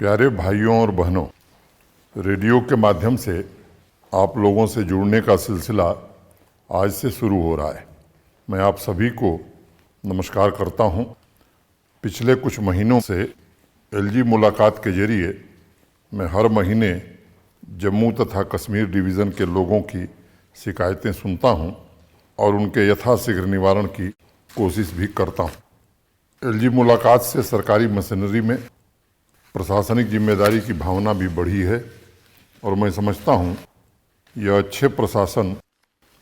प्यारे भाइयों और बहनों, रेडियो के माध्यम से आप लोगों से जुड़ने का सिलसिला आज से शुरू हो रहा है। मैं आप सभी को नमस्कार करता हूं। पिछले कुछ महीनों से एलजी मुलाकात के जरिए मैं हर महीने जम्मू तथा कश्मीर डिवीज़न के लोगों की शिकायतें सुनता हूं और उनके यथाशीघ्र निवारण की कोशिश भी करता हूं। एलजी मुलाकात से सरकारी मशीनरी में प्रशासनिक जिम्मेदारी की भावना भी बढ़ी है और मैं समझता हूं यह अच्छे प्रशासन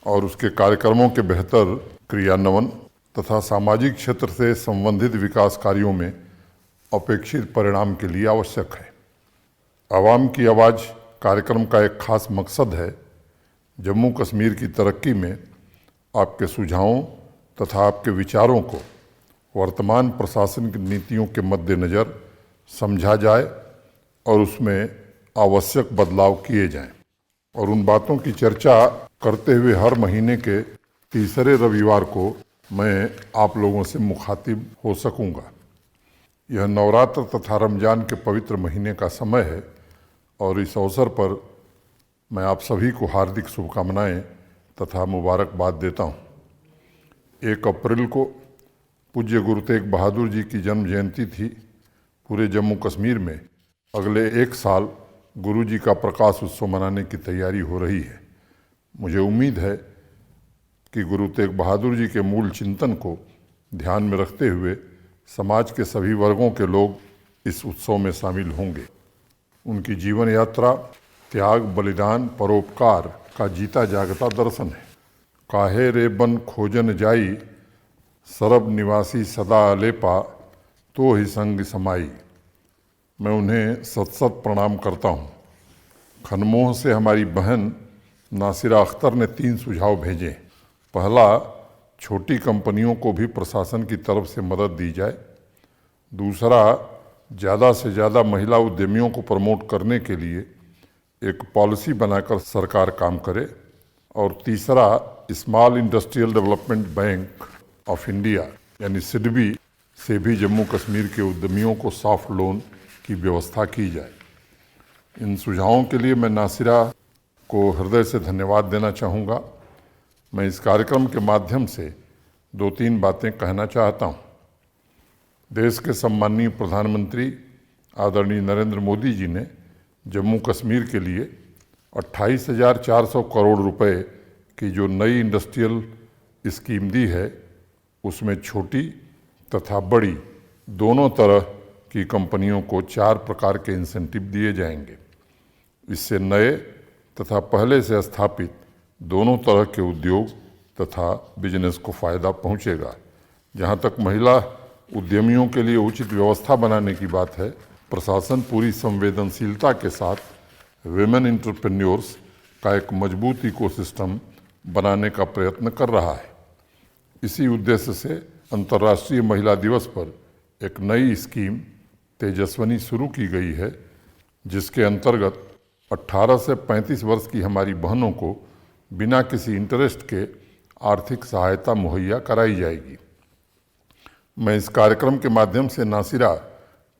और उसके कार्यक्रमों के बेहतर क्रियान्वयन तथा सामाजिक क्षेत्र से संबंधित विकास कार्यों में अपेक्षित परिणाम के लिए आवश्यक है। आवाम की आवाज़ कार्यक्रम का एक खास मकसद है जम्मू कश्मीर की तरक्की में आपके सुझावों तथा आपके विचारों को वर्तमान प्रशासनिक नीतियों के मद्देनज़र समझा जाए और उसमें आवश्यक बदलाव किए जाएं और उन बातों की चर्चा करते हुए हर महीने के तीसरे रविवार को मैं आप लोगों से मुखातिब हो सकूंगा। यह नवरात्र तथा रमज़ान के पवित्र महीने का समय है और इस अवसर पर मैं आप सभी को हार्दिक शुभकामनाएं तथा मुबारकबाद देता हूं। 1 अप्रैल को पूज्य गुरु तेग बहादुर जी की जन्म जयंती थी। पूरे जम्मू कश्मीर में अगले 1 साल गुरु जी का प्रकाश उत्सव मनाने की तैयारी हो रही है। मुझे उम्मीद है कि गुरु तेग बहादुर जी के मूल चिंतन को ध्यान में रखते हुए समाज के सभी वर्गों के लोग इस उत्सव में शामिल होंगे। उनकी जीवन यात्रा त्याग, बलिदान, परोपकार का जीता जागता दर्शन है। काहे रे बन खोजन जाई, सरब निवासी सदा लेपा, तो ही संग समाई। मैं उन्हें सत सत प्रणाम करता हूँ। खनमोह से हमारी बहन नासिरा अख्तर ने 3 सुझाव भेजे। पहला, छोटी कंपनियों को भी प्रशासन की तरफ से मदद दी जाए। दूसरा, ज़्यादा से ज़्यादा महिला उद्यमियों को प्रमोट करने के लिए एक पॉलिसी बनाकर सरकार काम करे। और तीसरा, small industrial development bank of India यानी सिडबी से भी जम्मू कश्मीर के उद्यमियों को सॉफ्ट लोन की व्यवस्था की जाए। इन सुझावों के लिए मैं नासिरा को हृदय से धन्यवाद देना चाहूँगा। मैं इस कार्यक्रम के माध्यम से 2-3 बातें कहना चाहता हूँ। देश के सम्माननीय प्रधानमंत्री आदरणीय नरेंद्र मोदी जी ने जम्मू कश्मीर के लिए 28,400 करोड़ रुपए की जो नई इंडस्ट्रियल स्कीम दी है, उसमें छोटी तथा बड़ी दोनों तरह की कंपनियों को 4 प्रकार के इंसेंटिव दिए जाएंगे। इससे नए तथा पहले से स्थापित दोनों तरह के उद्योग तथा बिजनेस को फ़ायदा पहुंचेगा। जहां तक महिला उद्यमियों के लिए उचित व्यवस्था बनाने की बात है, प्रशासन पूरी संवेदनशीलता के साथ विमेन एंटरप्रेन्योर्स का एक मजबूत इकोसिस्टम बनाने का प्रयत्न कर रहा है। इसी उद्देश्य से अंतर्राष्ट्रीय महिला दिवस पर एक नई स्कीम तेजस्विनी शुरू की गई है, जिसके अंतर्गत 18 से 35 वर्ष की हमारी बहनों को बिना किसी इंटरेस्ट के आर्थिक सहायता मुहैया कराई जाएगी। मैं इस कार्यक्रम के माध्यम से नासिरा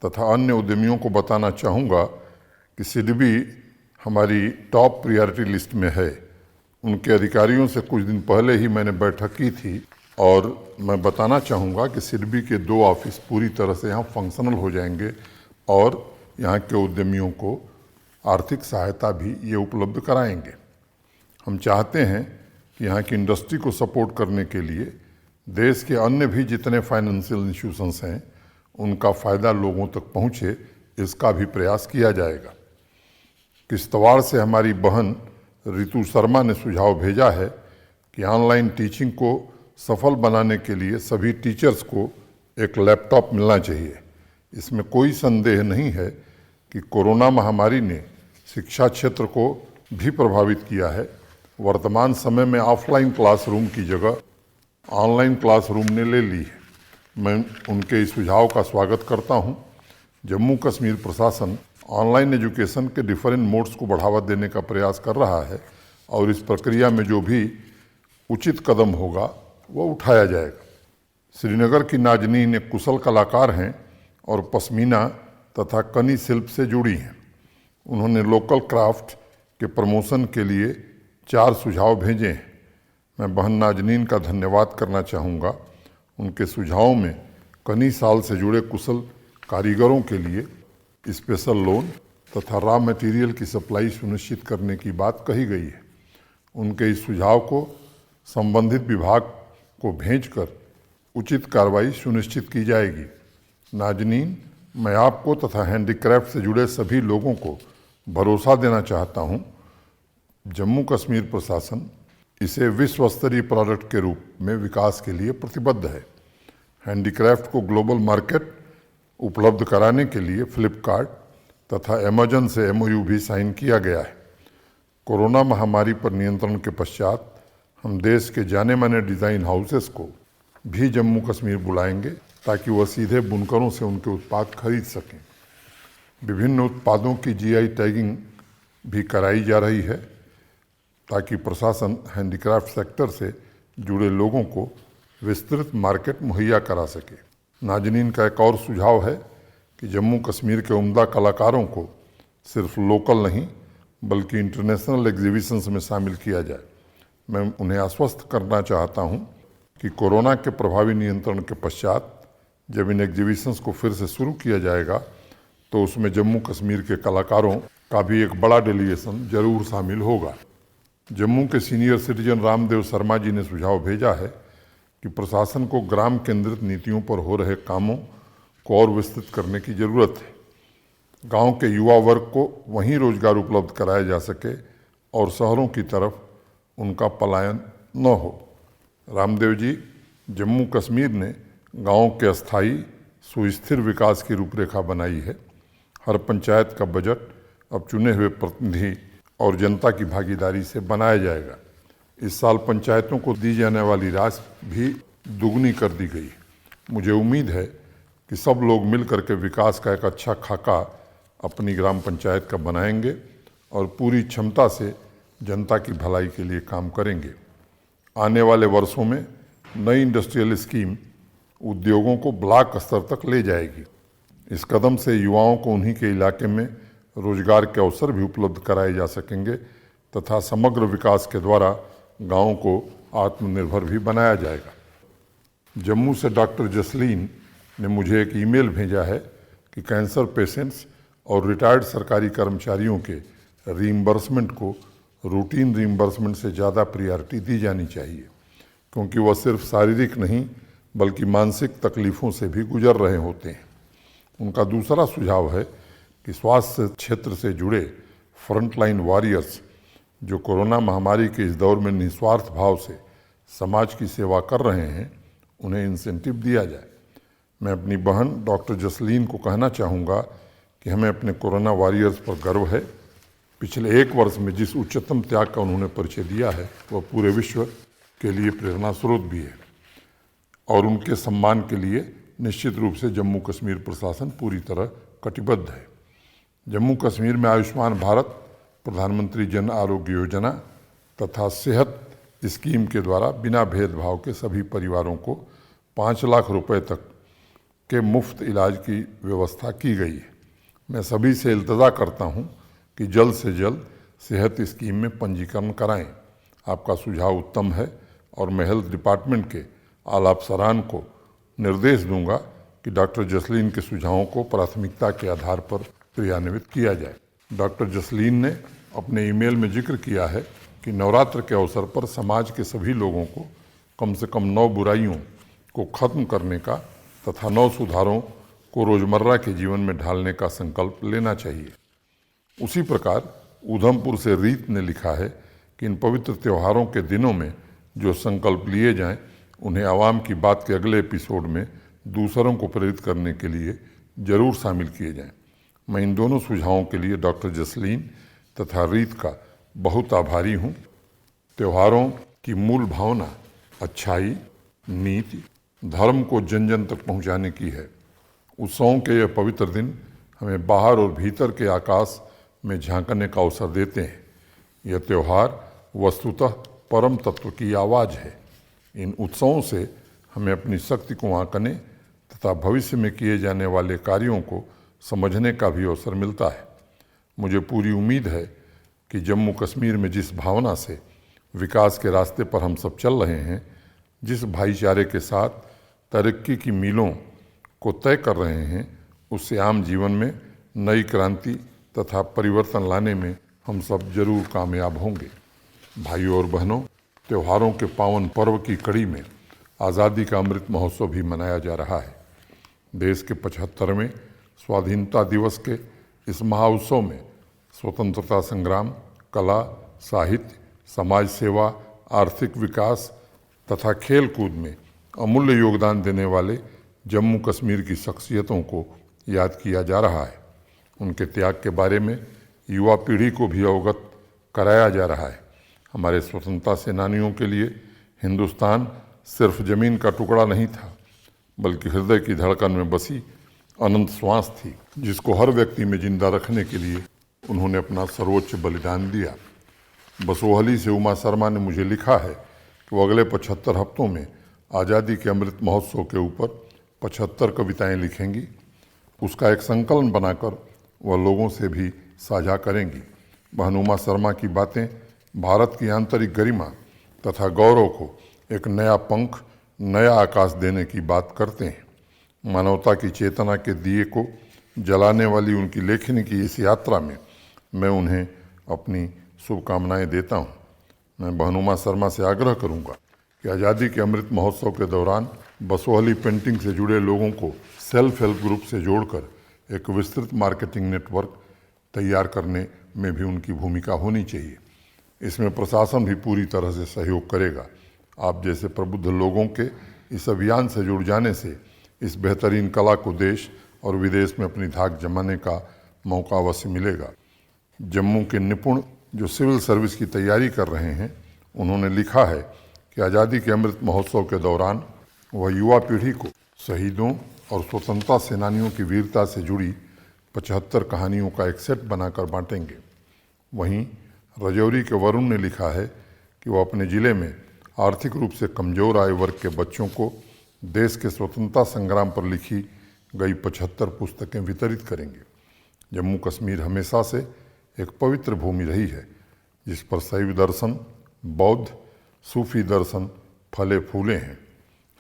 तथा अन्य उद्यमियों को बताना चाहूँगा कि सिडबी हमारी टॉप प्रायोरिटी लिस्ट में है। उनके अधिकारियों से कुछ दिन पहले ही मैंने बैठक की थी और मैं बताना चाहूँगा कि सिडबी के 2 ऑफिस पूरी तरह से यहाँ फंक्शनल हो जाएंगे और यहाँ के उद्यमियों को आर्थिक सहायता भी ये उपलब्ध कराएंगे। हम चाहते हैं कि यहाँ की इंडस्ट्री को सपोर्ट करने के लिए देश के अन्य भी जितने फाइनेंशियल इंस्टीट्यूशंस हैं, उनका फ़ायदा लोगों तक पहुँचे, इसका भी प्रयास किया जाएगा। किश्तवाड़ से हमारी बहन रितु शर्मा ने सुझाव भेजा है कि ऑनलाइन टीचिंग को सफल बनाने के लिए सभी टीचर्स को एक लैपटॉप मिलना चाहिए। इसमें कोई संदेह नहीं है कि कोरोना महामारी ने शिक्षा क्षेत्र को भी प्रभावित किया है। वर्तमान समय में ऑफलाइन क्लासरूम की जगह ऑनलाइन क्लासरूम ने ले ली है। मैं उनके इस सुझाव का स्वागत करता हूं। जम्मू कश्मीर प्रशासन ऑनलाइन एजुकेशन के डिफरेंट मोड्स को बढ़ावा देने का प्रयास कर रहा है और इस प्रक्रिया में जो भी उचित कदम होगा वो उठाया जाएगा। श्रीनगर की नाजनीन एक कुशल कलाकार हैं और पश्मीना तथा कनी शिल्प से जुड़ी हैं। उन्होंने लोकल क्राफ्ट के प्रमोशन के लिए 4 सुझाव भेजे हैं। मैं बहन नाजनीन का धन्यवाद करना चाहूँगा। उनके सुझावों में कनी साल से जुड़े कुशल कारीगरों के लिए स्पेशल लोन तथा रॉ मटेरियल की सप्लाई सुनिश्चित करने की बात कही गई है। उनके इस सुझाव को संबंधित विभाग को भेजकर उचित कार्रवाई सुनिश्चित की जाएगी। नाजनीन, मैं आपको तथा हैंडीक्राफ्ट से जुड़े सभी लोगों को भरोसा देना चाहता हूं, जम्मू कश्मीर प्रशासन इसे विश्व स्तरीय प्रोडक्ट के रूप में विकास के लिए प्रतिबद्ध है। हैंडीक्राफ्ट को ग्लोबल मार्केट उपलब्ध कराने के लिए फ्लिपकार्ट तथा अमेजन से MOU भी साइन किया गया है। कोरोना महामारी पर नियंत्रण के पश्चात हम देश के जाने माने डिज़ाइन हाउसेस को भी जम्मू कश्मीर बुलाएंगे ताकि वह सीधे बुनकरों से उनके उत्पाद खरीद सकें। विभिन्न उत्पादों की GI टैगिंग भी कराई जा रही है ताकि प्रशासन हैंडीक्राफ्ट सेक्टर से जुड़े लोगों को विस्तृत मार्केट मुहैया करा सके। नाजनीन का एक और सुझाव है कि जम्मू कश्मीर के उम्दा कलाकारों को सिर्फ लोकल नहीं बल्कि इंटरनेशनल एग्जीबिशंस में शामिल किया जाए। मैं उन्हें आश्वस्त करना चाहता हूं कि कोरोना के प्रभावी नियंत्रण के पश्चात जब इन एग्जीबिशंस को फिर से शुरू किया जाएगा तो उसमें जम्मू कश्मीर के कलाकारों का भी एक बड़ा डेलीगेशन जरूर शामिल होगा। जम्मू के सीनियर सिटीजन रामदेव शर्मा जी ने सुझाव भेजा है कि प्रशासन को ग्राम केंद्रित नीतियों पर हो रहे कामों को और विस्तृत करने की जरूरत है। गांव के युवा वर्ग को वहीं रोजगार उपलब्ध कराया जा सके और शहरों की तरफ उनका पलायन न हो। रामदेव जी, जम्मू कश्मीर ने गांव के अस्थायी सुस्थिर विकास की रूपरेखा बनाई है। हर पंचायत का बजट अब चुने हुए प्रतिनिधि और जनता की भागीदारी से बनाया जाएगा। इस साल पंचायतों को दी जाने वाली राशि भी दुगनी कर दी गई। मुझे उम्मीद है कि सब लोग मिलकर के विकास का एक अच्छा खाका अपनी ग्राम पंचायत का बनाएंगे और पूरी क्षमता से जनता की भलाई के लिए काम करेंगे। आने वाले वर्षों में नई इंडस्ट्रियल स्कीम उद्योगों को ब्लॉक स्तर तक ले जाएगी। इस कदम से युवाओं को उन्हीं के इलाके में रोजगार के अवसर भी उपलब्ध कराए जा सकेंगे तथा समग्र विकास के द्वारा गाँव को आत्मनिर्भर भी बनाया जाएगा। जम्मू से डॉक्टर जसलीन ने मुझे एक ईमेल भेजा है कि कैंसर पेशेंट्स और रिटायर्ड सरकारी कर्मचारियों के रीइंबर्समेंट को रूटीन रीइंबर्समेंट से ज़्यादा प्रायोरिटी दी जानी चाहिए, क्योंकि वह सिर्फ शारीरिक नहीं बल्कि मानसिक तकलीफ़ों से भी गुजर रहे होते हैं। उनका दूसरा सुझाव है कि स्वास्थ्य क्षेत्र से जुड़े फ्रंटलाइन वॉरियर्स जो कोरोना महामारी के इस दौर में निस्वार्थ भाव से समाज की सेवा कर रहे हैं, उन्हें इंसेंटिव दिया जाए। मैं अपनी बहन डॉक्टर जसलीन को कहना चाहूँगा कि हमें अपने कोरोना वॉरियर्स पर गर्व है। पिछले 1 वर्ष में जिस उच्चतम त्याग का उन्होंने परिचय दिया है वह पूरे विश्व के लिए प्रेरणा स्रोत भी है और उनके सम्मान के लिए निश्चित रूप से जम्मू कश्मीर प्रशासन पूरी तरह कटिबद्ध है। जम्मू कश्मीर में आयुष्मान भारत, प्रधानमंत्री जन आरोग्य योजना तथा सेहत स्कीम के द्वारा बिना भेदभाव के सभी परिवारों को 5 लाख रुपए तक के मुफ्त इलाज की व्यवस्था की गई है। मैं सभी से इल्तजा करता हूं कि जल्द से जल्द सेहत स्कीम में पंजीकरण कराएं। आपका सुझाव उत्तम है और मैं हेल्थ डिपार्टमेंट के आला अफसरान को निर्देश दूंगा कि डॉक्टर जसलीन के सुझावों को प्राथमिकता के आधार पर क्रियान्वित किया जाए। डॉक्टर जसलीन ने अपने ईमेल में जिक्र किया है कि नवरात्र के अवसर पर समाज के सभी लोगों को कम से कम 9 बुराइयों को खत्म करने का तथा 9 सुधारों को रोजमर्रा के जीवन में ढालने का संकल्प लेना चाहिए। उसी प्रकार उधमपुर से रीत ने लिखा है कि इन पवित्र त्योहारों के दिनों में जो संकल्प लिए जाएं, उन्हें आवाम की बात के अगले एपिसोड में दूसरों को प्रेरित करने के लिए जरूर शामिल किए जाएं। मैं इन दोनों सुझावों के लिए डॉक्टर जसलीन तथा रीत का बहुत आभारी हूँ। त्योहारों की मूल भावना अच्छाई, नीति, धर्म को जन जन तक पहुँचाने की है। उत्सवों के यह पवित्र दिन हमें बाहर और भीतर के आकाश में झांकने का अवसर देते हैं। यह त्यौहार वस्तुतः परम तत्व की आवाज़ है। इन उत्सवों से हमें अपनी शक्ति को आंकने तथा भविष्य में किए जाने वाले कार्यों को समझने का भी अवसर मिलता है। मुझे पूरी उम्मीद है कि जम्मू कश्मीर में जिस भावना से विकास के रास्ते पर हम सब चल रहे हैं, जिस भाईचारे के साथ तरक्की की मीलों को तय कर रहे हैं, उससे आम जीवन में नई क्रांति तथा परिवर्तन लाने में हम सब जरूर कामयाब होंगे। भाइयों और बहनों, त्योहारों के पावन पर्व की कड़ी में आज़ादी का अमृत महोत्सव भी मनाया जा रहा है। देश के 75वें स्वाधीनता दिवस के इस महाउत्सव में स्वतंत्रता संग्राम, कला, साहित्य, समाज सेवा, आर्थिक विकास तथा खेल कूद में अमूल्य योगदान देने वाले जम्मू कश्मीर की शख्सियतों को याद किया जा रहा है। उनके त्याग के बारे में युवा पीढ़ी को भी अवगत कराया जा रहा है। हमारे स्वतंत्रता सेनानियों के लिए हिंदुस्तान सिर्फ जमीन का टुकड़ा नहीं था, बल्कि हृदय की धड़कन में बसी अनंत श्वास थी, जिसको हर व्यक्ति में जिंदा रखने के लिए उन्होंने अपना सर्वोच्च बलिदान दिया। बसोहली से उमा शर्मा ने मुझे लिखा है कि वो अगले 75 हफ्तों में आज़ादी के अमृत महोत्सव के ऊपर 75 कविताएं लिखेंगी। उसका एक संकलन बनाकर वह लोगों से भी साझा करेंगी। बहन उमा शर्मा की बातें भारत की आंतरिक गरिमा तथा गौरव को एक नया पंख, नया आकाश देने की बात करते हैं। मानवता की चेतना के दिए को जलाने वाली उनकी लेखनी की इस यात्रा में मैं उन्हें अपनी शुभकामनाएं देता हूं। मैं बहन उमा शर्मा से आग्रह करूंगा कि आज़ादी के अमृत महोत्सव के दौरान बसोहली पेंटिंग से जुड़े लोगों को सेल्फ हेल्प ग्रुप से जोड़कर एक विस्तृत मार्केटिंग नेटवर्क तैयार करने में भी उनकी भूमिका होनी चाहिए। इसमें प्रशासन भी पूरी तरह से सहयोग करेगा। आप जैसे प्रबुद्ध लोगों के इस अभियान से जुड़ जाने से इस बेहतरीन कला को देश और विदेश में अपनी धाक जमाने का मौका अवश्य मिलेगा। जम्मू के निपुण जो सिविल सर्विस की तैयारी कर रहे हैं, उन्होंने लिखा है कि आज़ादी के अमृत महोत्सव के दौरान वह युवा पीढ़ी को शहीदों और स्वतंत्रता सेनानियों की वीरता से जुड़ी 75 कहानियों का एक सेट बनाकर बांटेंगे। वहीं राजौरी के वरुण ने लिखा है कि वह अपने ज़िले में आर्थिक रूप से कमज़ोर आय वर्ग के बच्चों को देश के स्वतंत्रता संग्राम पर लिखी गई 75 पुस्तकें वितरित करेंगे। जम्मू कश्मीर हमेशा से एक पवित्र भूमि रही है, जिस पर शैव दर्शन, बौद्ध, सूफी दर्शन फले फूले हैं।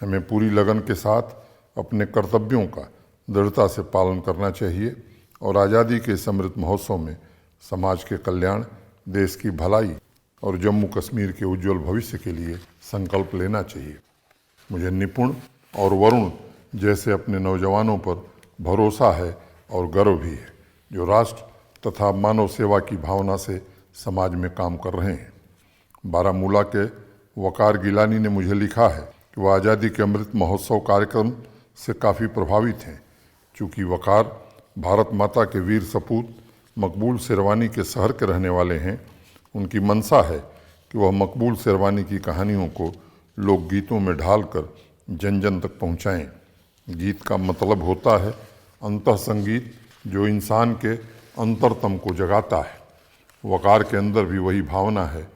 हमें पूरी लगन के साथ अपने कर्तव्यों का दृढ़ता से पालन करना चाहिए और आज़ादी के इस अमृत महोत्सव में समाज के कल्याण, देश की भलाई और जम्मू कश्मीर के उज्जवल भविष्य के लिए संकल्प लेना चाहिए। मुझे निपुण और वरुण जैसे अपने नौजवानों पर भरोसा है और गर्व भी है, जो राष्ट्र तथा मानव सेवा की भावना से समाज में काम कर रहे हैं। बारामूला के वकार गिलानी ने मुझे लिखा है कि वह आज़ादी के अमृत महोत्सव कार्यक्रम से काफ़ी प्रभावित हैं। चूँकि वकार भारत माता के वीर सपूत मकबूल शेरवानी के शहर के रहने वाले हैं, उनकी मंशा है कि वह मकबूल शेरवानी की कहानियों को लोकगीतों में ढालकर जन जन तक पहुँचाएँ। गीत का मतलब होता है अंतः संगीत, जो इंसान के अंतरतम को जगाता है। वकार के अंदर भी वही भावना है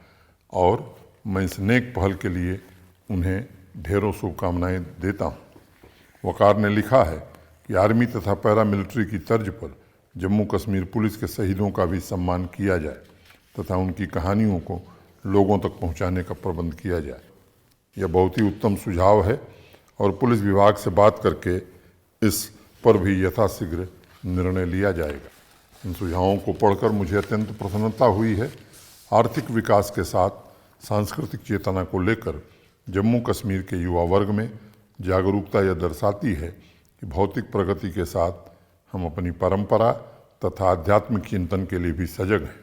और मैं इस नेक पहल के लिए उन्हें ढेरों शुभकामनाएं देता हूँ। वकार ने लिखा है कि आर्मी तथा पैरामिलिट्री की तर्ज पर जम्मू कश्मीर पुलिस के शहीदों का भी सम्मान किया जाए तथा उनकी कहानियों को लोगों तक पहुंचाने का प्रबंध किया जाए। यह बहुत ही उत्तम सुझाव है और पुलिस विभाग से बात करके इस पर भी यथाशीघ्र निर्णय लिया जाएगा। इन सुझावों को पढ़कर मुझे अत्यंत प्रसन्नता हुई है। आर्थिक विकास के साथ सांस्कृतिक चेतना को लेकर जम्मू कश्मीर के युवा वर्ग में जागरूकता यह दर्शाती है कि भौतिक प्रगति के साथ हम अपनी परंपरा तथा आध्यात्मिक चिंतन के लिए भी सजग हैं।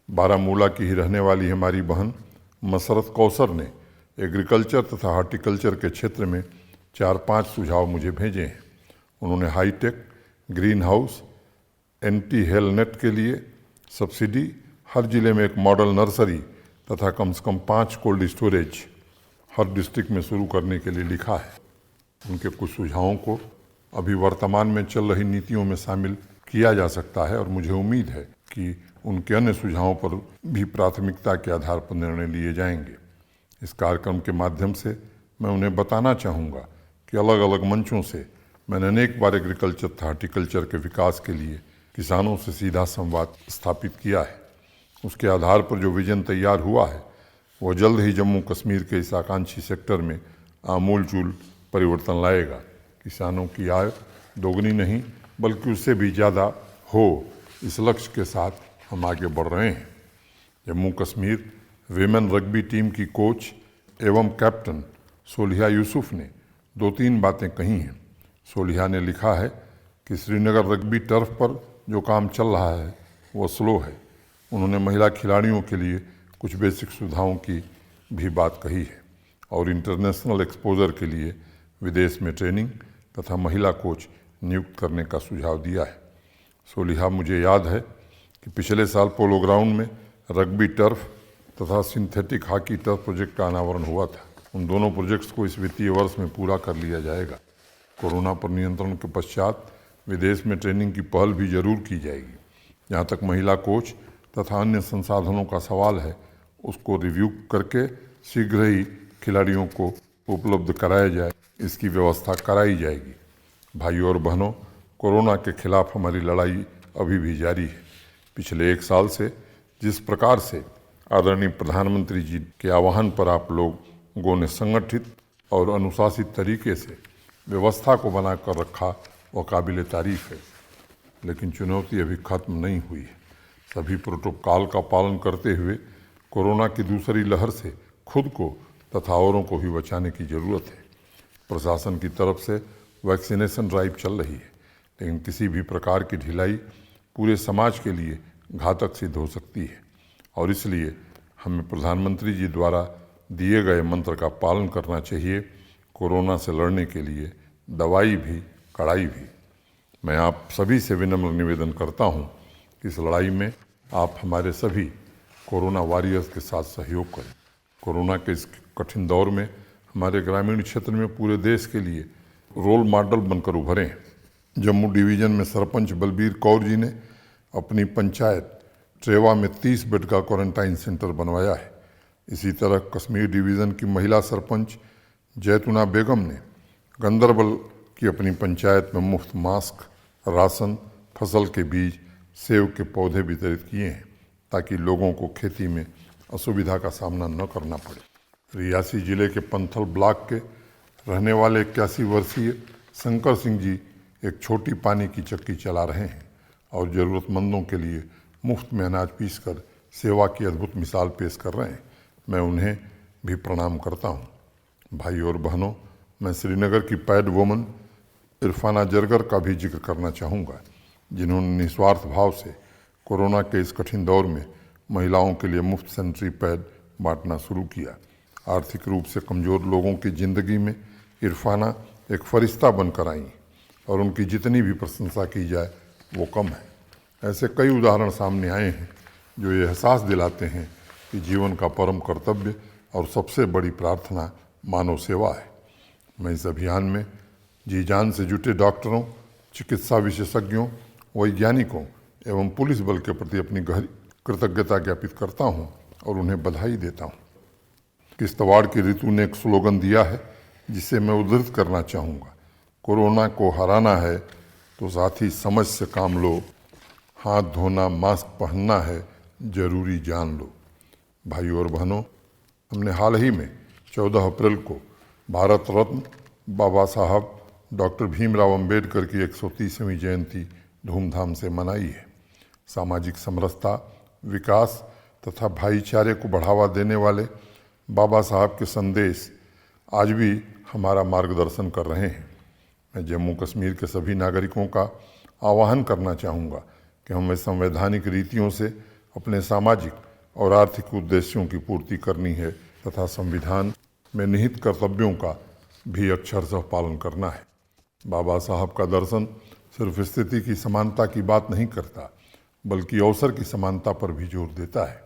बारामूला की ही रहने वाली हमारी बहन मसरत कौसर ने एग्रीकल्चर तथा हार्टिकल्चर के क्षेत्र में 4-5 सुझाव मुझे भेजे हैं। उन्होंने hi-tech, greenhouse, anti hail net के लिए सब्सिडी, हर जिले में एक मॉडल नर्सरी तथा कम से कम 5 कोल्ड स्टोरेज हर डिस्ट्रिक्ट में शुरू करने के लिए लिखा है। उनके कुछ सुझावों को अभी वर्तमान में चल रही नीतियों में शामिल किया जा सकता है और मुझे उम्मीद है कि उनके अन्य सुझावों पर भी प्राथमिकता के आधार पर निर्णय लिए जाएंगे। इस कार्यक्रम के माध्यम से मैं उन्हें बताना चाहूँगा कि अलग अलग मंचों से मैंने अनेक बार एग्रीकल्चर तथा हार्टिकल्चर के विकास के लिए किसानों से सीधा संवाद स्थापित किया है। उसके आधार पर जो विजन तैयार हुआ है वो जल्द ही जम्मू कश्मीर के इस आकांक्षी सेक्टर में आमूलचूल परिवर्तन लाएगा। किसानों की आय दोगुनी नहीं बल्कि उससे भी ज़्यादा हो, इस लक्ष्य के साथ हम आगे बढ़ रहे हैं। Jammu Kashmir women rugby team की कोच एवं कैप्टन सोलिहा यूसुफ ने 2-3 बातें कही हैं। सोलिहा ने लिखा है कि श्रीनगर रग्बी टर्फ पर जो काम चल रहा है वो स्लो है। उन्होंने महिला खिलाड़ियों के लिए कुछ बेसिक सुविधाओं की भी बात कही है और इंटरनेशनल एक्सपोजर के लिए विदेश में ट्रेनिंग तथा महिला कोच नियुक्त करने का सुझाव दिया है। सोलिहा, मुझे याद है कि पिछले साल पोलो ग्राउंड में रग्बी टर्फ तथा सिंथेटिक हॉकी टर्फ प्रोजेक्ट का अनावरण हुआ था। उन दोनों प्रोजेक्ट्स को इस वित्तीय वर्ष में पूरा कर लिया जाएगा। कोरोना पर नियंत्रण के पश्चात विदेश में ट्रेनिंग की पहल भी जरूर की जाएगी। जहाँ तक महिला कोच तथा अन्य संसाधनों का सवाल है, उसको रिव्यू करके शीघ्र ही खिलाड़ियों को उपलब्ध कराया जाए, इसकी व्यवस्था कराई जाएगी। भाइयों और बहनों, कोरोना के खिलाफ हमारी लड़ाई अभी भी जारी है। पिछले 1 साल से जिस प्रकार से आदरणीय प्रधानमंत्री जी के आह्वान पर आप लोगों ने संगठित और अनुशासित तरीके से व्यवस्था को बनाकर रखा, वह काबिल तारीफ है। लेकिन चुनौती अभी खत्म नहीं हुई है। सभी प्रोटोकॉल का पालन करते हुए कोरोना की दूसरी लहर से खुद को तथा औरों को भी बचाने की ज़रूरत है। प्रशासन की तरफ से वैक्सीनेशन ड्राइव चल रही है, लेकिन किसी भी प्रकार की ढिलाई पूरे समाज के लिए घातक सिद्ध हो सकती है और इसलिए हमें प्रधानमंत्री जी द्वारा दिए गए मंत्र का पालन करना चाहिए। कोरोना से लड़ने के लिए दवाई भी कड़ाई भी। मैं आप सभी से विनम्र निवेदन करता हूं कि इस लड़ाई में आप हमारे सभी कोरोना वॉरियर्स के साथ सहयोग करें। कोरोना के इस कठिन दौर में हमारे ग्रामीण क्षेत्र में पूरे देश के लिए रोल मॉडल बनकर उभरे। जम्मू डिवीज़न में सरपंच बलबीर कौर जी ने अपनी पंचायत ट्रेवा में 30 बेड का क्वारंटाइन सेंटर बनवाया है। इसी तरह कश्मीर डिवीज़न की महिला सरपंच जैतूना बेगम ने गंदरबल की अपनी पंचायत में मुफ्त मास्क, राशन, फसल के बीज, सेब के पौधे वितरित किए हैं ताकि लोगों को खेती में असुविधा का सामना न करना पड़े। रियासी जिले के पंथल ब्लॉक के रहने वाले 81 वर्षीय शंकर सिंह जी एक छोटी पानी की चक्की चला रहे हैं और ज़रूरतमंदों के लिए मुफ्त में अनाज पीसकर सेवा की अद्भुत मिसाल पेश कर रहे हैं। मैं उन्हें भी प्रणाम करता हूं। भाइयों और बहनों, मैं श्रीनगर की पैड वुमन इरफाना जरगर का भी जिक्र करना चाहूँगा, जिन्होंने निस्वार्थ भाव से कोरोना के इस कठिन दौर में महिलाओं के लिए मुफ्त सैनिटरी पैड बांटना शुरू किया। आर्थिक रूप से कमज़ोर लोगों की ज़िंदगी में इरफाना एक फरिश्ता बनकर आई और उनकी जितनी भी प्रशंसा की जाए वो कम है। ऐसे कई उदाहरण सामने आए हैं जो ये एहसास दिलाते हैं कि जीवन का परम कर्तव्य और सबसे बड़ी प्रार्थना मानव सेवा है। मैं इस अभियान में जी जान से जुटे डॉक्टरों, चिकित्सा विशेषज्ञों, वैज्ञानिकों एवं पुलिस बल के प्रति अपनी गहरी कृतज्ञता ज्ञापित करता हूं और उन्हें बधाई देता हूं। किश्तवाड़ की ऋतु ने एक स्लोगन दिया है जिसे मैं उद्धृत करना चाहूँगा। कोरोना को हराना है तो साथी समझ से काम लो, हाथ धोना, मास्क पहनना है, जरूरी जान लो। भाइयों और बहनों, हमने हाल ही में 14 अप्रैल को भारत रत्न बाबा साहब डॉक्टर भीमराव अंबेडकर की 130वीं जयंती धूमधाम से मनाई है। सामाजिक समरसता, विकास तथा भाईचारे को बढ़ावा देने वाले बाबा साहब के संदेश आज भी हमारा मार्गदर्शन कर रहे हैं। मैं जम्मू कश्मीर के सभी नागरिकों का आह्वान करना चाहूँगा कि हमें संवैधानिक रीतियों से अपने सामाजिक और आर्थिक उद्देश्यों की पूर्ति करनी है तथा संविधान में निहित कर्तव्यों का भी अक्षरशः पालन करना है। बाबा साहब का दर्शन सिर्फ स्थिति की समानता की बात नहीं करता, बल्कि अवसर की समानता पर भी जोर देता है।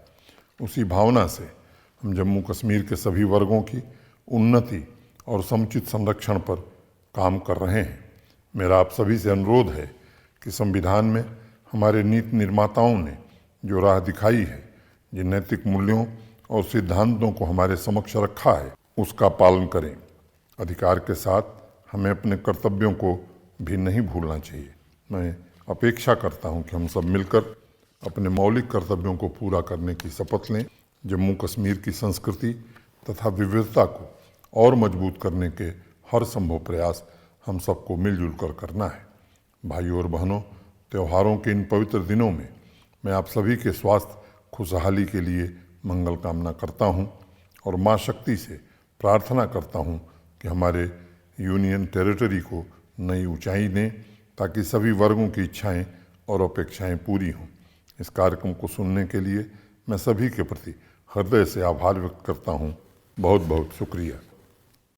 उसी भावना से हम जम्मू कश्मीर के सभी वर्गों की उन्नति और समुचित संरक्षण पर काम कर रहे हैं। मेरा आप सभी से अनुरोध है कि संविधान में हमारे नीति निर्माताओं ने जो राह दिखाई है, जिन नैतिक मूल्यों और सिद्धांतों को हमारे समक्ष रखा है, उसका पालन करें। अधिकार के साथ हमें अपने कर्तव्यों को भी नहीं भूलना चाहिए। मैं अपेक्षा करता हूं कि हम सब मिलकर अपने मौलिक कर्तव्यों को पूरा करने की शपथ लें। जम्मू कश्मीर की संस्कृति तथा विविधता को और मजबूत करने के हर संभव प्रयास हम सबको मिलजुल कर करना है। भाइयों और बहनों, त्योहारों के इन पवित्र दिनों में मैं आप सभी के स्वास्थ्य खुशहाली के लिए मंगल कामना करता हूं और माँ शक्ति से प्रार्थना करता हूं कि हमारे यूनियन टेरिटरी को नई ऊंचाई दें ताकि सभी वर्गों की इच्छाएं और अपेक्षाएं पूरी हों। इस कार्यक्रम को सुनने के लिए मैं सभी के प्रति हृदय से आभार व्यक्त करता हूं। बहुत बहुत शुक्रिया।